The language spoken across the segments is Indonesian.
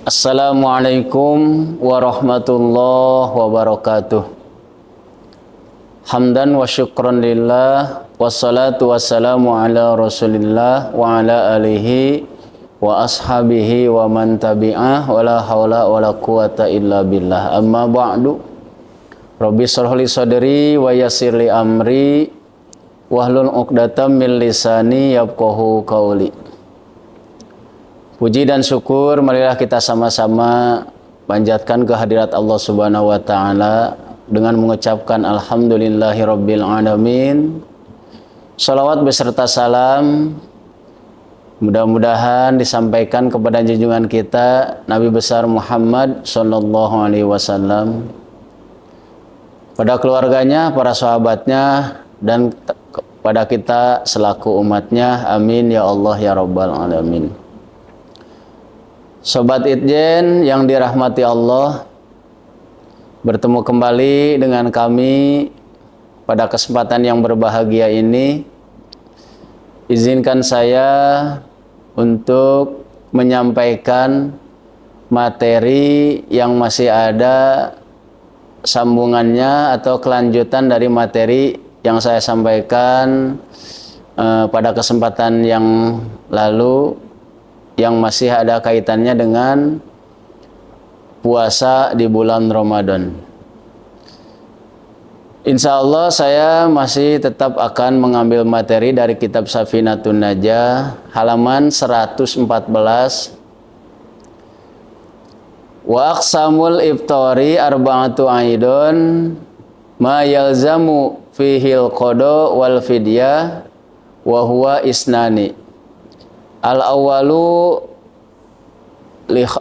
Assalamualaikum warahmatullahi wabarakatuh. Hamdan wa syukran lillah, wassalatu wassalamu ala rasulillah wa ala alihi wa ashabihi wa man tabi'ah wa la hawla wa la quwata illa billah. Amma ba'du. Rabbi shrah li sadri wa yassir li amri wahlul 'uqdatam min lisani yafqahu qawli. Puji dan syukur marilah kita sama-sama panjatkan kehadirat Allah Subhanahu wa taala dengan mengucapkan alhamdulillahirabbil alamin. Shalawat beserta salam mudah-mudahan disampaikan kepada junjungan kita Nabi besar Muhammad sallallahu alaihi wasallam, pada keluarganya, para sahabatnya, dan pada kita selaku umatnya. Amin ya Allah ya rabbal alamin. Sobat Itjen yang dirahmati Allah, bertemu kembali dengan kami pada kesempatan yang berbahagia ini. Izinkan saya untuk menyampaikan materi yang masih ada sambungannya atau kelanjutan dari materi yang saya sampaikan pada kesempatan yang lalu, yang masih ada kaitannya dengan puasa di bulan Ramadan. Insya Allah saya masih tetap akan mengambil materi dari kitab Safinatun Najah halaman 114. Wa aqsamul iftari arba'atu aidon ma yalzamu fihil qada wal fidyah wa huwa isnani. Al-awwalu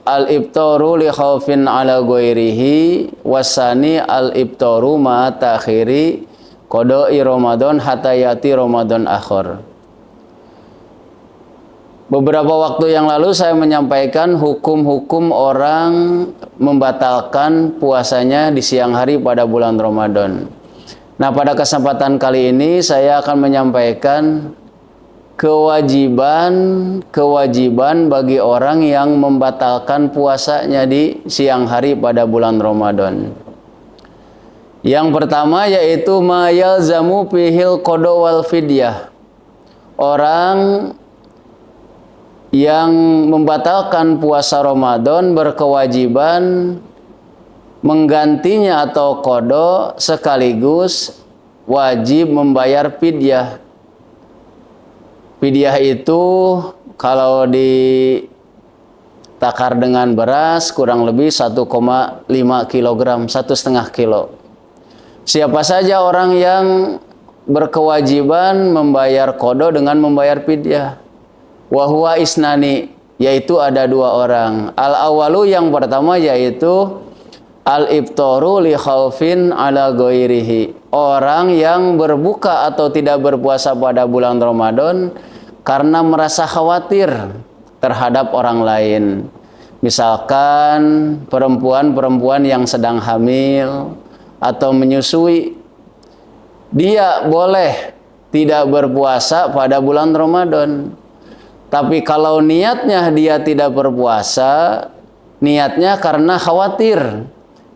al-ibtaru li khaufin ala ghairihi, wasani al-ibtaru ma ta'khiri qada'i Ramadan hatta yati Ramadan akhir. Beberapa waktu yang lalu saya menyampaikan hukum-hukum orang membatalkan puasanya di siang hari pada bulan Ramadan. Nah, pada kesempatan kali ini saya akan menyampaikan kewajiban bagi orang yang membatalkan puasanya di siang hari pada bulan Ramadan. Yang pertama yaitu ma yalzamu fihil qada wal fidyah. Orang yang membatalkan puasa Ramadan berkewajiban menggantinya atau qada sekaligus wajib membayar fidyah. Fidyah itu kalau ditakar dengan beras kurang lebih 1,5 kg, 1,5 kilo. Siapa saja orang yang berkewajiban membayar qada dengan membayar fidyah? Wa huwa isnani, yaitu ada dua orang. Al-awalu, yang pertama, yaitu al-iftaru li khaufin ala ghairihi. Orang yang berbuka atau tidak berpuasa pada bulan Ramadan karena merasa khawatir terhadap orang lain. Misalkan perempuan-perempuan yang sedang hamil atau menyusui, dia boleh tidak berpuasa pada bulan Ramadan. Tapi kalau niatnya dia tidak berpuasa, niatnya karena khawatir,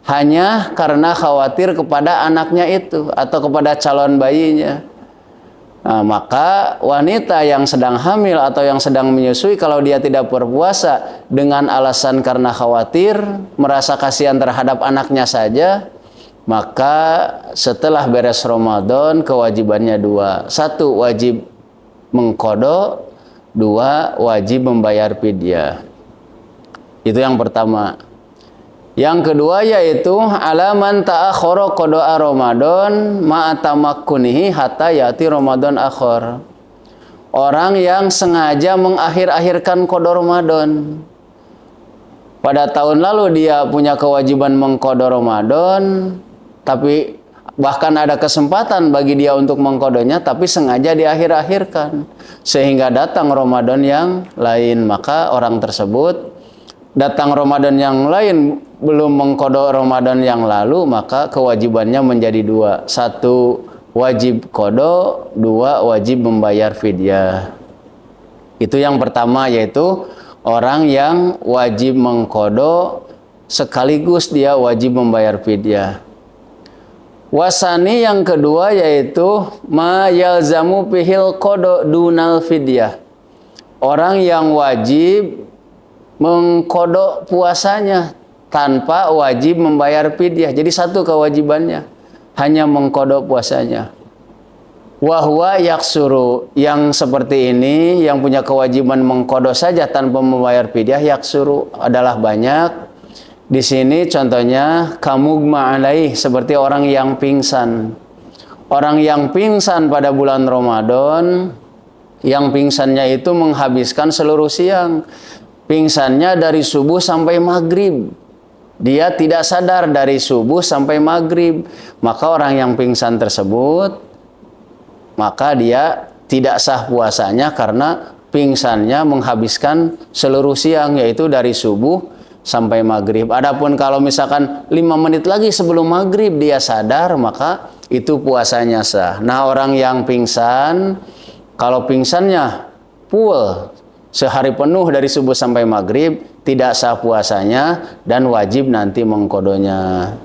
hanya karena khawatir kepada anaknya itu atau kepada calon bayinya. Nah, maka wanita yang sedang hamil atau yang sedang menyusui, kalau dia tidak berpuasa dengan alasan karena khawatir, merasa kasihan terhadap anaknya saja, maka setelah beres Ramadan kewajibannya dua. Satu, wajib mengqada. Dua, wajib membayar fidyah. Itu yang pertama. Yang kedua yaitu alaman ta'akhkhara qada'a Ramadan ma'a tamakkunihi hatta yati Ramadan akhir. Orang yang sengaja mengakhir-akhirkan qada Ramadan. Pada tahun lalu dia punya kewajiban mengqada Ramadan, tapi bahkan ada kesempatan bagi dia untuk mengqadanya, tapi sengaja diakhir-akhirkan sehingga datang Ramadan yang lain. Maka orang tersebut datang Ramadan yang lain belum mengqada Ramadan yang lalu, maka kewajibannya menjadi dua. Satu, wajib qada. Dua, wajib membayar fidyah. Itu yang pertama, yaitu orang yang wajib mengqada sekaligus dia wajib membayar fidyah. Wasani yang kedua yaitu ma yalzamu bihil qada dunal fidyah. Orang yang wajib mengqada puasanya tanpa wajib membayar fidyah. Jadi satu kewajibannya, hanya mengqada puasanya. Wahwa yaksuru, yang seperti ini yang punya kewajiban mengqada saja tanpa membayar fidyah, yaksuru adalah banyak. Di sini contohnya kamugma alaih, seperti orang yang pingsan. Orang yang pingsan pada bulan Ramadan, yang pingsannya itu menghabiskan seluruh siang. Pingsannya dari subuh sampai maghrib. Dia tidak sadar dari subuh sampai maghrib. Maka orang yang pingsan tersebut, maka dia tidak sah puasanya karena pingsannya menghabiskan seluruh siang, yaitu dari subuh sampai maghrib. Adapun kalau misalkan 5 menit lagi sebelum maghrib dia sadar, maka itu puasanya sah. Nah, orang yang pingsan, kalau pingsannya full sehari penuh dari subuh sampai maghrib, tidak sah puasanya dan wajib nanti mengqadanya.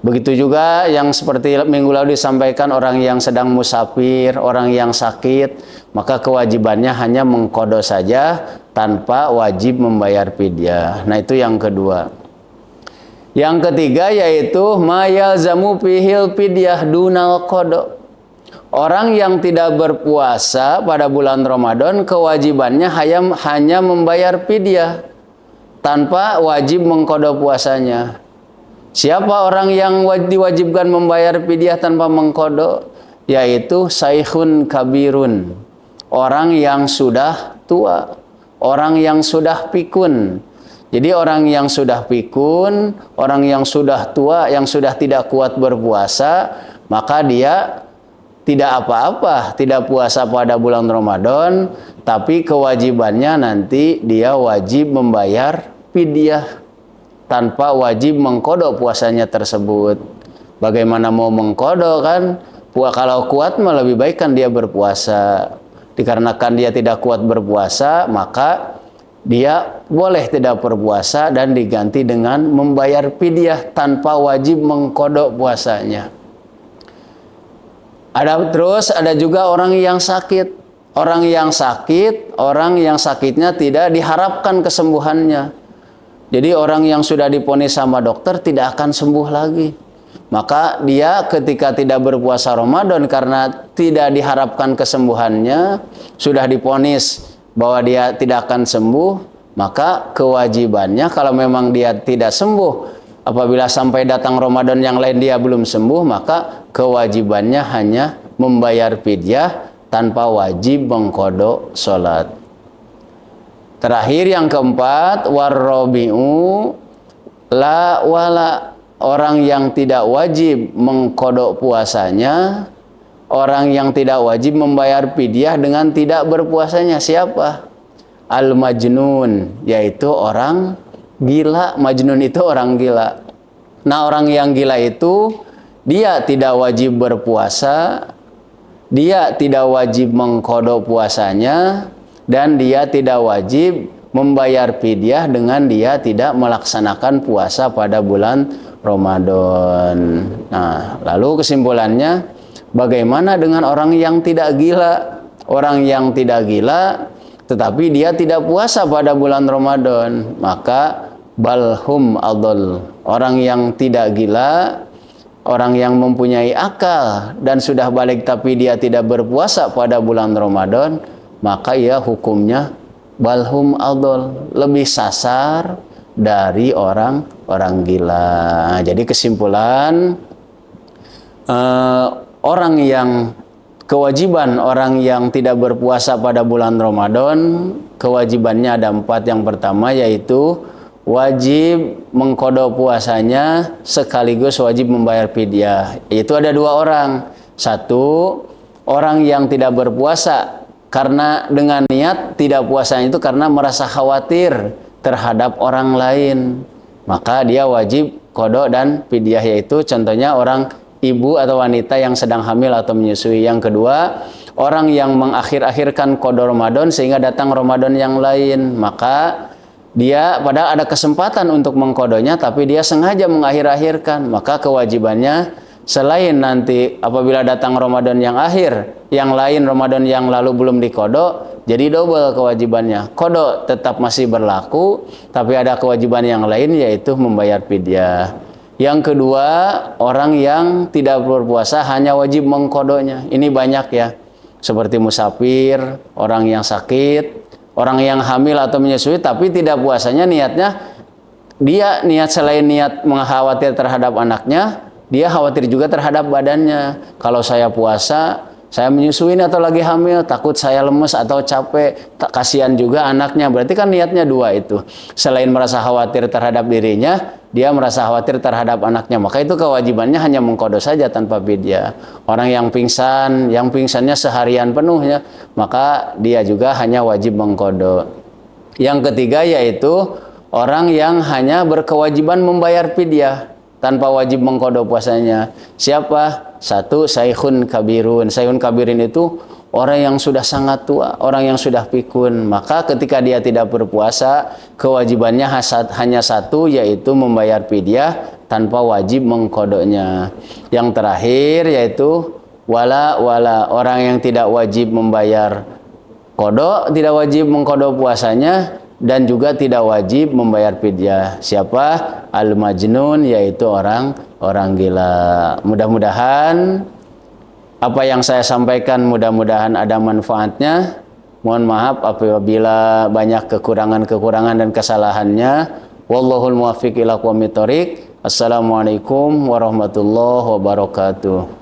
Begitu juga yang seperti minggu lalu disampaikan, orang yang sedang musafir, orang yang sakit, maka kewajibannya hanya mengqada saja tanpa wajib membayar fidyah. Nah, itu yang kedua. Yang ketiga yaitu ma yalzamu bihil fidyah dunal qada. Orang yang tidak berpuasa pada bulan Ramadan kewajibannya hanya membayar fidyah tanpa wajib mengqada puasanya. Siapa orang yang diwajibkan membayar fidyah tanpa mengqada? Yaitu saikhun kabirun, orang yang sudah tua, orang yang sudah pikun. Jadi orang yang sudah pikun, orang yang sudah tua, yang sudah tidak kuat berpuasa, maka dia tidak apa-apa, tidak puasa pada bulan Ramadan, tapi kewajibannya nanti dia wajib membayar fidyah tanpa wajib mengqada puasanya tersebut. Bagaimana mau mengqada kan? Kalau kuat mah lebih baik kan dia berpuasa. Dikarenakan dia tidak kuat berpuasa, maka dia boleh tidak berpuasa dan diganti dengan membayar fidyah tanpa wajib mengqada puasanya. Ada juga orang yang sakit. Orang yang sakitnya tidak diharapkan kesembuhannya. Jadi orang yang sudah diponis sama dokter tidak akan sembuh lagi. Maka dia ketika tidak berpuasa Ramadan karena tidak diharapkan kesembuhannya, sudah diponis bahwa dia tidak akan sembuh, maka kewajibannya kalau memang dia tidak sembuh, apabila sampai datang Ramadan yang lain dia belum sembuh, maka kewajibannya hanya membayar fidyah tanpa wajib mengqada salat. Terakhir yang keempat, warrobi'u la wala, orang yang tidak wajib mengqada puasanya, orang yang tidak wajib membayar fidyah dengan tidak berpuasanya. Siapa? Al-majnun, yaitu orang gila. Majnun itu orang gila. Nah, orang yang gila itu dia tidak wajib berpuasa, dia tidak wajib mengqada puasanya, dan dia tidak wajib membayar fidyah dengan dia tidak melaksanakan puasa pada bulan Ramadan. Nah, lalu kesimpulannya, bagaimana dengan orang yang tidak gila? Orang yang tidak gila tetapi dia tidak puasa pada bulan Ramadan, maka balhum adol. Orang yang tidak gila, orang yang mempunyai akal dan sudah balik tapi dia tidak berpuasa pada bulan Ramadan, maka ia hukumnya balhum adol, lebih sasar dari orang gila. Jadi kesimpulan, orang yang kewajiban orang yang tidak berpuasa pada bulan Ramadan, kewajibannya ada 4. Yang pertama yaitu wajib mengqada puasanya sekaligus wajib membayar fidyah. Itu ada 2 orang. 1, orang yang tidak berpuasa karena dengan niat tidak puasanya itu karena merasa khawatir terhadap orang lain, maka dia wajib qada dan fidyah, yaitu contohnya orang ibu atau wanita yang sedang hamil atau menyusui. Yang kedua, orang yang mengakhir-akhirkan qada Ramadan sehingga datang Ramadan yang lain, maka dia padahal ada kesempatan untuk mengkodonya, tapi dia sengaja mengakhir-akhirkan, maka kewajibannya selain nanti apabila datang Ramadan yang akhir, yang lain Ramadan yang lalu belum dikodo, jadi double kewajibannya. Kodo tetap masih berlaku, tapi ada kewajiban yang lain yaitu membayar fidyah. Yang kedua, orang yang tidak berpuasa hanya wajib mengkodonya. Ini banyak ya, seperti musafir, orang yang sakit, orang yang hamil atau menyusui tapi tidak puasanya niatnya, dia niat selain niat mengkhawatir terhadap anaknya, dia khawatir juga terhadap badannya. Kalau saya puasa, saya menyusui atau lagi hamil, takut saya lemes atau capek, kasihan juga anaknya. Berarti kan niatnya dua itu. Selain merasa khawatir terhadap dirinya, dia merasa khawatir terhadap anaknya. Maka itu kewajibannya hanya mengkodo saja tanpa fidyah. Orang yang pingsan, yang pingsannya seharian penuhnya, maka dia juga hanya wajib mengkodo. Yang ketiga yaitu orang yang hanya berkewajiban membayar fidyah tanpa wajib mengkodo puasanya. Siapa? Satu, saikhun kabirun. Saikhun kabirin itu orang yang sudah sangat tua, orang yang sudah pikun. Maka ketika dia tidak berpuasa, kewajibannya hanya satu, yaitu membayar fidyah tanpa wajib mengkodonya. Yang terakhir yaitu wala orang yang tidak wajib membayar kodo, tidak wajib mengkodo puasanya, dan juga tidak wajib membayar fidyah. Siapa? Al-majnun, yaitu orang gila. Mudah-mudahan apa yang saya sampaikan mudah-mudahan ada manfaatnya. Mohon maaf apabila banyak kekurangan-kekurangan dan kesalahannya. Wallahul muwaffiq ila aqwamit thoriq. Assalamualaikum warahmatullahi wabarakatuh.